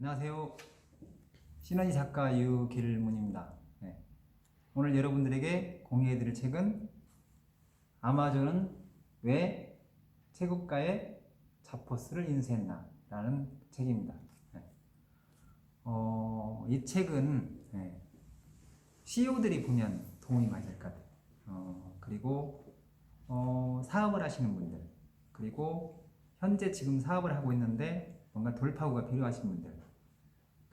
안녕하세요. 시너지 작가 유길문입니다. 네. 오늘 여러분들에게 공유해드릴 책은 아마존은 왜 최고가의 자포스를 인수했나 라는 책입니다. 네. 이 책은 CEO들이 보면 도움이 많이 될 것 같아요. 그리고 사업을 하시는 분들, 그리고 현재 지금 사업을 하고 있는데 뭔가 돌파구가 필요하신 분들,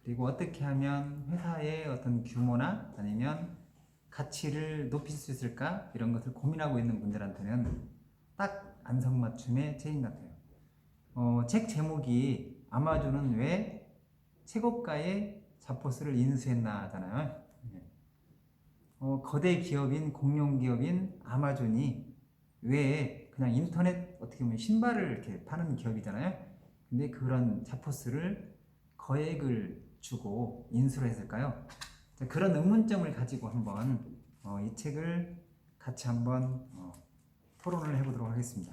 그리고 어떻게 하면 회사의 어떤 규모나 아니면 가치를 높일 수 있을까 이런 것을 고민하고 있는 분들한테는 딱 안성맞춤의 책인 것 같아요. 책 제목이 아마존은 왜 최고가의 자포스를 인수했나 하잖아요. 거대 기업인 공룡 기업인 아마존이 왜 그냥 인터넷 어떻게 보면 신발을 이렇게 파는 기업이잖아요. 근데 그런 자포스를 거액을 주고 인수를 했을까요? 그런 의문점을 가지고 한번 이 책을 같이 한번 토론을 해보도록 하겠습니다.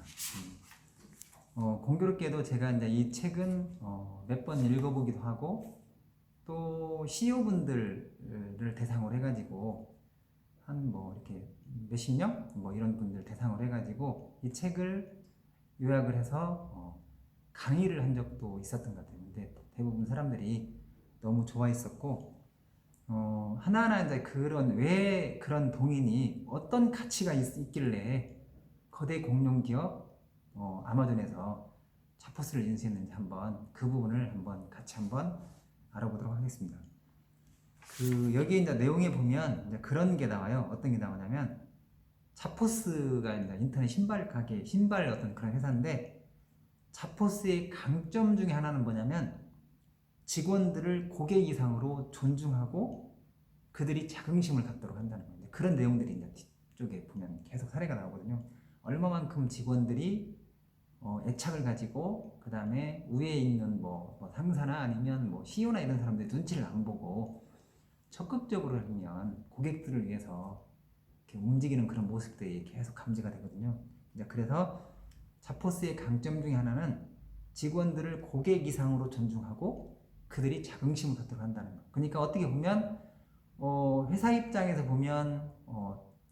공교롭게도 제가 이제 이 책은 몇 번 읽어보기도 하고 또 CEO분들을 대상으로 해가지고 한 뭐 이렇게 몇십 명 뭐 이런 분들 대상으로 해가지고 이 책을 요약을 해서 강의를 한 적도 있었던 것 같아요. 근데 대부분 사람들이 너무 좋아했었고 하나하나 이제 왜 그런 동인이 어떤 가치가 있길래 거대 공룡 기업 아마존에서 자포스를 인수했는지 한번 그 부분을 같이 알아보도록 하겠습니다. 여기 이제 내용에 보면 이제 그런 게 나와요. 어떤 게 나오냐면 자포스가 이제 인터넷 신발 가게, 신발 어떤 그런 회사인데 자포스의 강점 중에 하나는 뭐냐면 직원들을 고객 이상으로 존중하고 그들이 자긍심을 갖도록 한다는 거예요. 그런 내용들이 이제 뒤쪽에 보면 계속 사례가 나오거든요. 얼마만큼 직원들이 애착을 가지고 그 다음에 위에 있는 뭐 상사나 아니면 뭐 CEO나 이런 사람들이 눈치를 안 보고 적극적으로 하면 고객들을 위해서 이렇게 움직이는 그런 모습들이 계속 감지가 되거든요. 이제 그래서 자포스의 강점 중에 하나는 직원들을 고객 이상으로 존중하고 그들이 자긍심을 갖도록 한다는 거. 그러니까 어떻게 보면 회사 입장에서 보면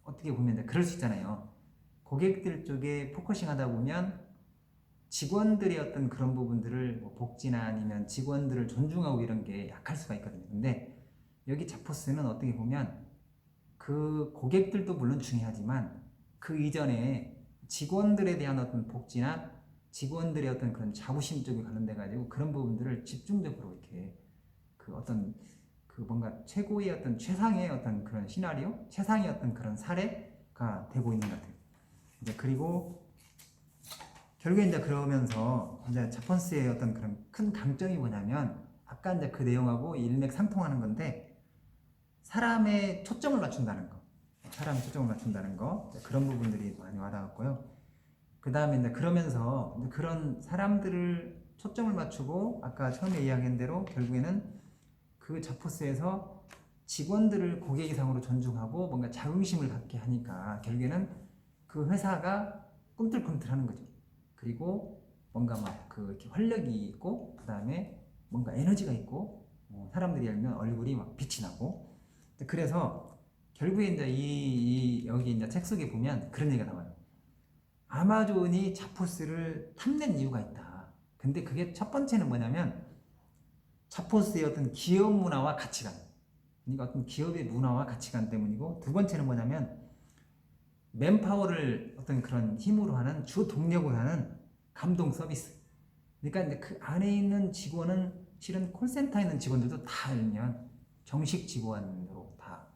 어떻게 보면 이제 그럴 수 있잖아요. 고객들 쪽에 포커싱 하다 보면 직원들의 어떤 그런 부분들을 뭐 복지나 아니면 직원들을 존중하고 이런 게 약할 수가 있거든요. 근데 여기 자포스는 어떻게 보면 그 고객들도 물론 중요하지만 그 이전에 직원들에 대한 어떤 복지나 직원들의 어떤 그런 자부심 쪽에 관련돼 가지고 그런 부분들을 집중적으로 이렇게 뭔가 최고의 어떤 최상의 어떤 그런 시나리오, 최상의 어떤 그런 사례가 되고 있는 것 같아요. 이제 그리고 결국에 이제 그러면서 이제 자포스의 어떤 그런 큰 강점이 뭐냐면 아까 이제 그 내용하고 일맥상통하는 건데 사람의 초점을 맞춘다는 거. 그런 부분들이 많이 와닿았고요. 그 다음에 이제 그러면서 이제 그런 사람들을 초점을 맞추고 아까 처음에 이야기한 대로 결국에는 그 자포스에서 직원들을 고객 이상으로 존중하고 뭔가 자긍심을 갖게 하니까 결국에는 그 회사가 꿈틀꿈틀하는 거죠. 그리고 뭔가 막 이렇게 활력이 있고 그 다음에 뭔가 에너지가 있고 사람들이 알면 얼굴이 막 빛이 나고 그래서 결국에 이제 여기 이제 책 속에 보면 그런 얘기가 나와요. 아마존이 자포스를 탐낸 이유가 있다. 근데 그게 첫 번째는 뭐냐면 자포스의 어떤 기업 문화와 가치관, 그러니까 어떤 기업의 문화와 가치관 때문이고, 두 번째는 뭐냐면 맨파워를 어떤 그런 힘으로 하는 주 동력으로 하는 감동 서비스. 그러니까 이제 그 안에 있는 직원은 실은 콜센터에 있는 직원들도 다 알면 정식 직원으로 다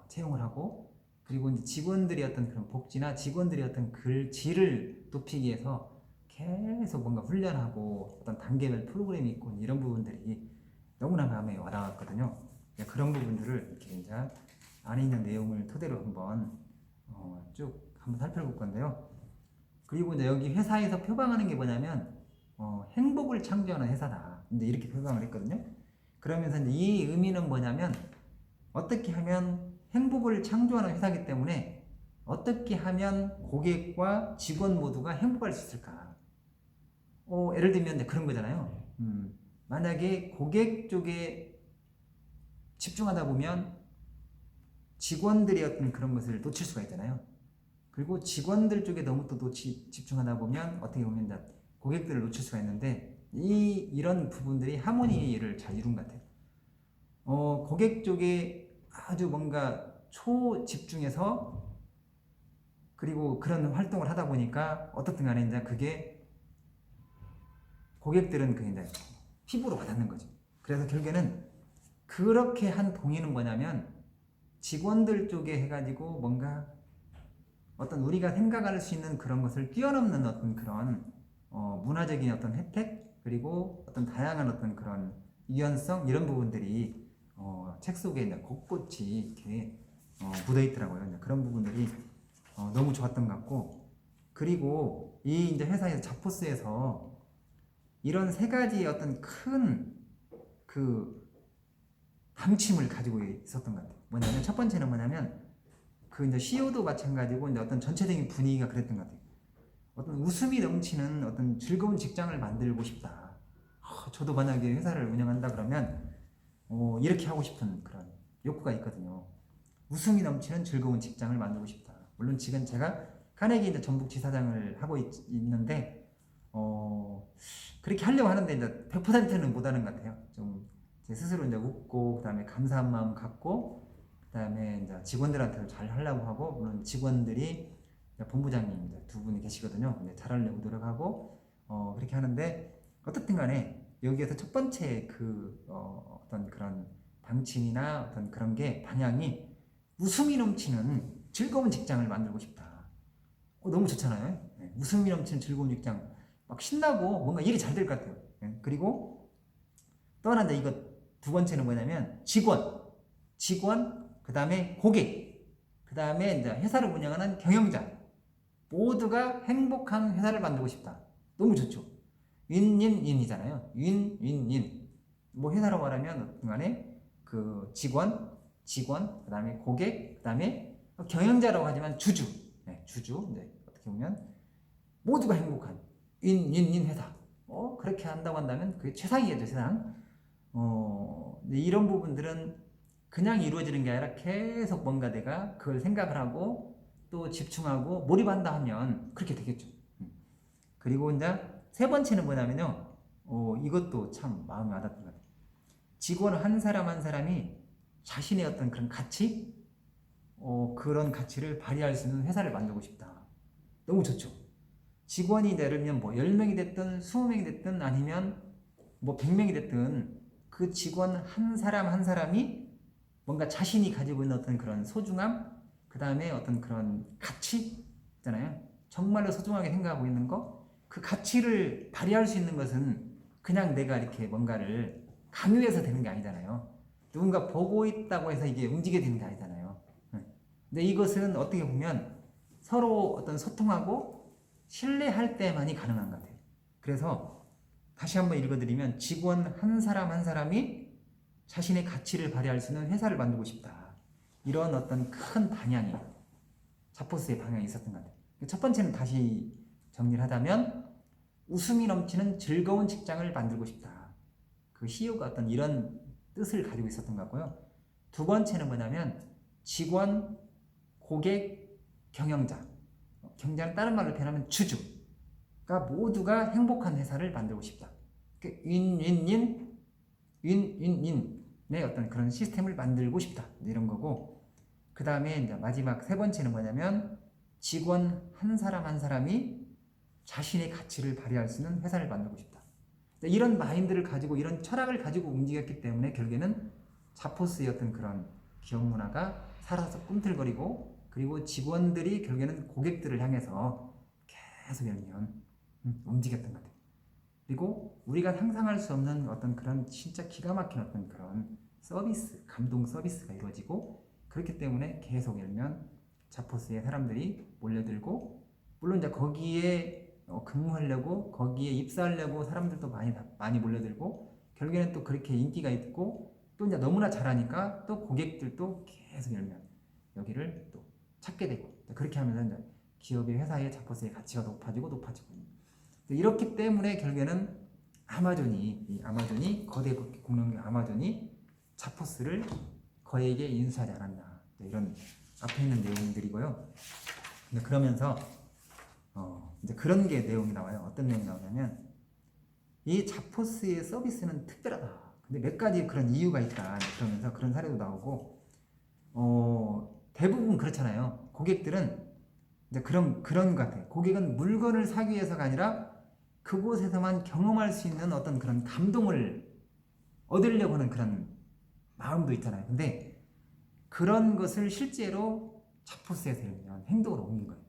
채용을 하고, 그리고 이제 직원들이 어떤 그런 복지나 직원들이 어떤 질을 높이기 위해서 계속 뭔가 훈련하고 어떤 단계별 프로그램이 있고 이런 부분들이 너무나 마음에 와닿았거든요. 그런 부분들을 이렇게 이제 안에 있는 내용을 토대로 쭉 한번 살펴볼 건데요. 그리고 이제 여기 회사에서 표방하는 게 뭐냐면 행복을 창조하는 회사다. 이제 이렇게 표방을 했거든요. 그러면서 이제 이 의미는 뭐냐면 어떻게 하면 행복을 창조하는 회사이기 때문에 어떻게 하면 고객과 직원 모두가 행복할 수 있을까? 예를 들면 그런 거잖아요. 만약에 고객 쪽에 집중하다 보면 직원들의 어떤 그런 것을 놓칠 수가 있잖아요. 그리고 직원들 쪽에 너무 또 집중하다 보면 어떻게 보면 이제 고객들을 놓칠 수가 있는데 이런 부분들이 하모니를 잘 이룬 것 같아요. 고객 쪽에 아주 뭔가 초집중해서 그리고 그런 활동을 하다 보니까 어떻든 간에 이제 그게 고객들은 그게 이제 피부로 와닿는 거죠. 그래서 결국에는 그렇게 한 동의는 뭐냐면 직원들 쪽에 해가지고 뭔가 어떤 우리가 생각할 수 있는 그런 것을 뛰어넘는 어떤 그런 문화적인 어떤 혜택 그리고 어떤 다양한 어떤 그런 유연성 이런 부분들이 책 속에 이제 곳곳이 이렇게 묻어 있더라고요. 그런 부분들이 너무 좋았던 것 같고 그리고 이 이제 회사에서 자포스에서 이런 세 가지 어떤 큰 그 방침을 가지고 있었던 것 같아요. 뭐냐면 첫 번째는 뭐냐면 그 이제 CEO도 마찬가지고 이제 어떤 전체적인 분위기가 그랬던 것 같아요. 어떤 웃음이 넘치는 어떤 즐거운 직장을 만들고 싶다. 저도 만약에 회사를 운영한다 그러면 이렇게 하고 싶은 그런 욕구가 있거든요. 웃음이 넘치는 즐거운 직장을 만들고 싶다. 물론 지금 제가 카네기 이제 전북 지사장을 하고 있는데 그렇게 하려고 하는데 이제 100%는 못하는 것 같아요. 좀 제 스스로 이제 웃고 그다음에 감사한 마음 갖고 그다음에 이제 직원들한테 잘 하려고 하고 물론 직원들이 본부장님 두 분이 계시거든요. 근데 잘하려고 노력하고 그렇게 하는데 어떻든 간에 여기에서 첫 번째 그 어떤 그런 방침이나 어떤 그런 게 방향이 웃음이 넘치는 즐거운 직장을 만들고 싶다. 너무 좋잖아요. 네, 웃음이 넘치는 즐거운 직장 막 신나고 뭔가 일이 잘 될 것 같아요. 네, 그리고 또 하나 이거 두 번째는 뭐냐면 직원 그 다음에 고객 그 다음에 이제 회사를 운영하는 경영자 모두가 행복한 회사를 만들고 싶다. 너무 좋죠. 윈윈윈이잖아요. 윈윈윈. 뭐 회사라고 말하면 간에 그 직원, 그 다음에 고객, 그 다음에 경영자라고 하지만 주주. 네, 주주. 네, 어떻게 보면 모두가 행복한 윈윈윈 회사. 그렇게 한다고 한다면 그게 최상이겠죠, 세상. 이런 부분들은 그냥 이루어지는 게 아니라 계속 뭔가 내가 그걸 생각을 하고 또 집중하고 몰입한다 하면 그렇게 되겠죠. 그리고 이제 세 번째는 뭐냐면요. 이것도 참 마음에 와닿던 것 같아요. 직원 한 사람 한 사람이 자신의 어떤 그런 가치, 그런 가치를 발휘할 수 있는 회사를 만들고 싶다. 너무 좋죠. 직원이 예를 들면 뭐 10명이 됐든 20명이 됐든 아니면 뭐 100명이 됐든 그 직원 한 사람 한 사람이 뭔가 자신이 가지고 있는 어떤 그런 소중함, 그 다음에 어떤 그런 가치 있잖아요. 정말로 소중하게 생각하고 있는 거, 그 가치를 발휘할 수 있는 것은 그냥 내가 이렇게 뭔가를 강요해서 되는 게 아니잖아요. 누군가 보고 있다고 해서 이게 움직이게 되는 게 아니잖아요. 근데 이것은 어떻게 보면 서로 어떤 소통하고 신뢰할 때만이 가능한 것 같아요. 그래서 다시 한번 읽어드리면 직원 한 사람 한 사람이 자신의 가치를 발휘할 수 있는 회사를 만들고 싶다. 이런 어떤 큰 방향이 자포스의 방향이 있었던 것 같아요. 첫 번째는 다시 정리를 하자면 웃음이 넘치는 즐거운 직장을 만들고 싶다. 그 CEO가 어떤 이런 뜻을 가지고 있었던 것 같고요. 두 번째는 뭐냐면 직원, 고객, 경영자. 경자는 다른 말로 표현하면 주주가 모두가 행복한 회사를 만들고 싶다. 윈윈윈, 윈윈윈의 어떤 그런 시스템을 만들고 싶다. 이런 거고. 그 다음에 이제 마지막 세 번째는 뭐냐면 직원 한 사람 한 사람이 자신의 가치를 발휘할 수 있는 회사를 만들고 싶다. 이런 마인드를 가지고 이런 철학을 가지고 움직였기 때문에 결국에는 자포스의 어떤 그런 기업 문화가 살아서 꿈틀거리고 그리고 직원들이 결국에는 고객들을 향해서 계속 열면 움직였던 것 같아요. 그리고 우리가 상상할 수 없는 어떤 그런 진짜 기가 막힌 어떤 그런 서비스, 감동 서비스가 이루어지고 그렇기 때문에 계속 열면 자포스의 사람들이 몰려들고 물론 이제 거기에 근무하려고 거기에 입사하려고 사람들도 많이 몰려들고 결국에는 또 그렇게 인기가 있고 또 이제 너무나 잘하니까 또 고객들도 계속 열면 여기를 또 찾게 되고 그렇게 하면서 이제 기업의 회사의 자포스의 가치가 높아지고 이렇기 때문에 결국에는 이 거대 공룡 아마존이 자포스를 거에게 인수하지 않았나, 이런 앞에 있는 내용들이고요. 근데 그러면서 이제 그런 게 내용이 나와요. 어떤 내용이 나오냐면, 이 자포스의 서비스는 특별하다. 근데 몇 가지 그런 이유가 있다. 그러면서 그런 사례도 나오고, 대부분 그렇잖아요. 고객들은 이제 그런 것 같아요. 고객은 물건을 사기 위해서가 아니라 그곳에서만 경험할 수 있는 어떤 그런 감동을 얻으려고 하는 그런 마음도 있잖아요. 근데 그런 것을 실제로 자포스에서 이런 행동으로 옮긴 거예요.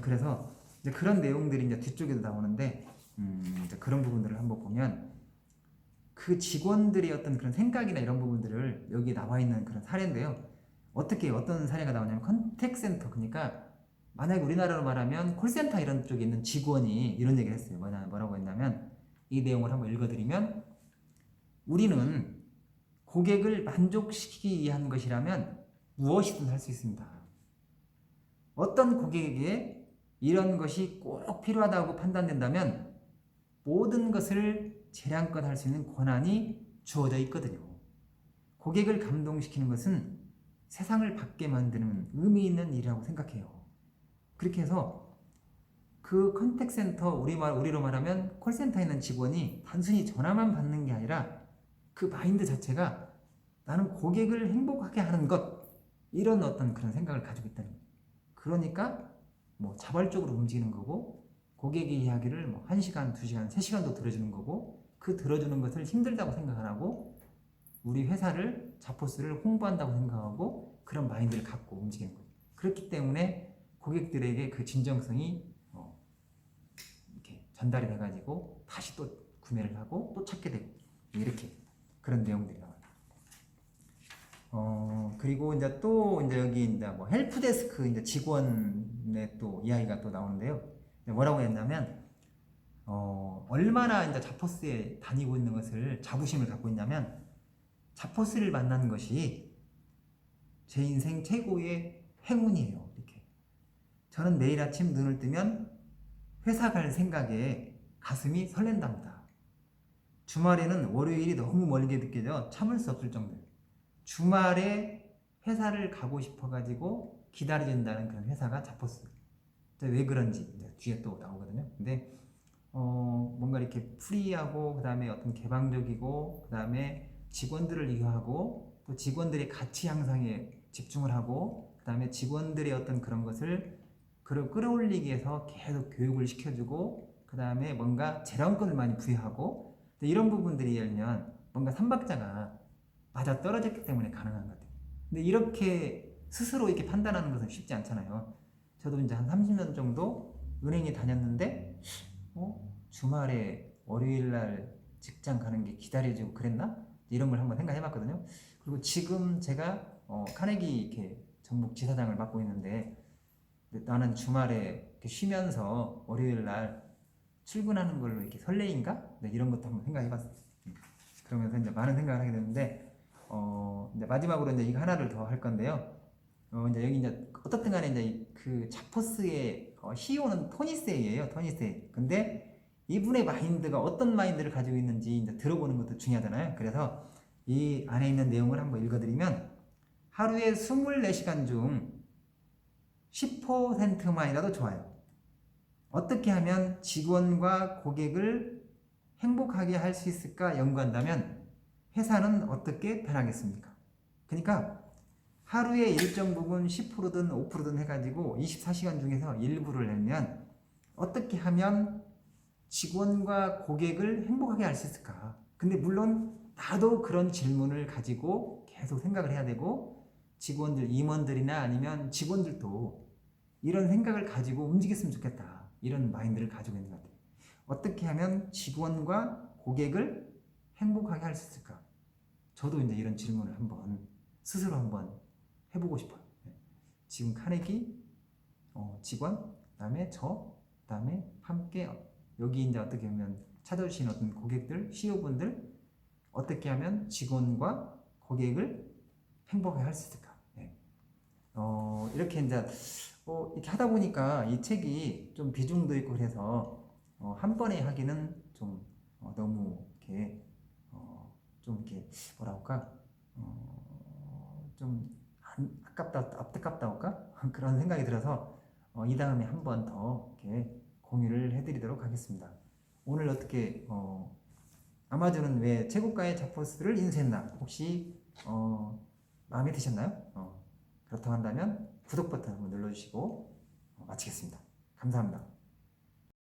그래서 이제 그런 내용들이 이제 뒤쪽에도 나오는데, 이제 그런 부분들을 한번 보면, 그 직원들의 어떤 그런 생각이나 이런 부분들을 여기 나와 있는 그런 사례인데요. 어떤 사례가 나오냐면, 컨택센터, 그러니까 만약에 우리나라로 말하면 콜센터 이런 쪽에 있는 직원이 이런 얘기를 했어요. 뭐라고 했냐면, 이 내용을 한번 읽어드리면, 우리는 고객을 만족시키기 위한 것이라면 무엇이든 할 수 있습니다. 어떤 고객에게 이런 것이 꼭 필요하다고 판단된다면 모든 것을 재량껏 할 수 있는 권한이 주어져 있거든요. 고객을 감동시키는 것은 세상을 받게 만드는 의미 있는 일이라고 생각해요. 그렇게 해서 그 컨택센터, 우리로 말하면 콜센터에 있는 직원이 단순히 전화만 받는 게 아니라 그 마인드 자체가 나는 고객을 행복하게 하는 것, 이런 어떤 그런 생각을 가지고 있다는 거예요. 그러니까 뭐 자발적으로 움직이는 거고, 고객의 이야기를 뭐 1시간, 2시간, 3시간도 들어주는 거고, 그 들어주는 것을 힘들다고 생각 안 하고 우리 회사를, 자포스를 홍보한다고 생각하고 그런 마인드를 갖고 움직이는 거예요. 그렇기 때문에 고객들에게 그 진정성이 이렇게 전달이 돼가지고 다시 또 구매를 하고 또 찾게 되고, 이렇게 그런 내용들이 나와요. 그리고 이제 또 이제 여기 이제 뭐 헬프데스크 이제 직원의 또 이야기가 또 나오는데요. 뭐라고 했냐면, 얼마나 이제 자포스에 다니고 있는 것을 자부심을 갖고 있냐면, 자포스를 만나는 것이 제 인생 최고의 행운이에요. 이렇게. 저는 매일 아침 눈을 뜨면 회사 갈 생각에 가슴이 설렌답니다. 주말에는 월요일이 너무 멀게 느껴져 참을 수 없을 정도예요. 주말에 회사를 가고 싶어가지고 기다려진다는 그런 회사가 자포스. 왜 그런지 이제 뒤에 또 나오거든요. 근데 뭔가 이렇게 프리하고, 그 다음에 어떤 개방적이고, 그 다음에 직원들을 이해하고, 또 직원들의 가치 향상에 집중을 하고, 그 다음에 직원들의 어떤 그런 것을 끌어올리기 위해서 계속 교육을 시켜주고, 그 다음에 뭔가 재량권을 많이 부여하고, 이런 부분들이 열면 뭔가 삼박자가 맞아 떨어졌기 때문에 가능한 것 같아요. 근데 이렇게 스스로 이렇게 판단하는 것은 쉽지 않잖아요. 저도 이제 한 30년 정도 은행에 다녔는데, 주말에 월요일날 직장 가는 게 기다려지고 그랬나? 이런 걸 한번 생각해 봤거든요. 그리고 지금 제가 카네기 이렇게 전북 지사장을 맡고 있는데, 나는 주말에 이렇게 쉬면서 월요일날 출근하는 걸로 이렇게 설레인가? 네, 이런 것도 한번 생각해 봤어요. 그러면서 이제 많은 생각을 하게 되는데, 이제 마지막으로 이제 이거 하나를 더 할 건데요. 이제 여기 이제 어떻든 간에 이제 그 자포스의 CEO는 토니 세이예요. 토니 세이. 근데 이분의 마인드가 어떤 마인드를 가지고 있는지 이제 들어보는 것도 중요하잖아요. 그래서 이 안에 있는 내용을 한번 읽어드리면, 하루에 24시간 중 10%만이라도 좋아요. 어떻게 하면 직원과 고객을 행복하게 할 수 있을까 연구한다면 회사는 어떻게 변하겠습니까? 그러니까 하루에 일정 부분 10%든 5%든 해가지고 24시간 중에서 일부를 내면 어떻게 하면 직원과 고객을 행복하게 할 수 있을까? 근데 물론 나도 그런 질문을 가지고 계속 생각을 해야 되고, 직원들, 임원들이나 아니면 직원들도 이런 생각을 가지고 움직였으면 좋겠다, 이런 마인드를 가지고 있는 것 같아요. 어떻게 하면 직원과 고객을 행복하게 할 수 있을까? 저도 이제 이런 질문을 한번 스스로 한번 해보고 싶어요. 지금 카네기 직원, 그다음에 그다음에 함께 여기 이제 어떻게 하면 찾아주신 어떤 고객들, CEO분들, 어떻게 하면 직원과 고객을 행복하게 할 수 있을까? 이렇게 이제 이렇게 하다 보니까 이 책이 좀 비중도 있고 그래서 한 번에 하기는 좀 너무 이렇게 좀 이렇게 뭐라 할까 좀 안타깝다 할까 그런 생각이 들어서 이 다음에 한 번 더 이렇게 공유를 해드리도록 하겠습니다. 오늘 어떻게 아마존은 왜 최고가의 자포스를 인수했나 혹시 마음에 드셨나요? 그렇다고 한다면 구독 버튼 한번 눌러주시고 마치겠습니다. 감사합니다.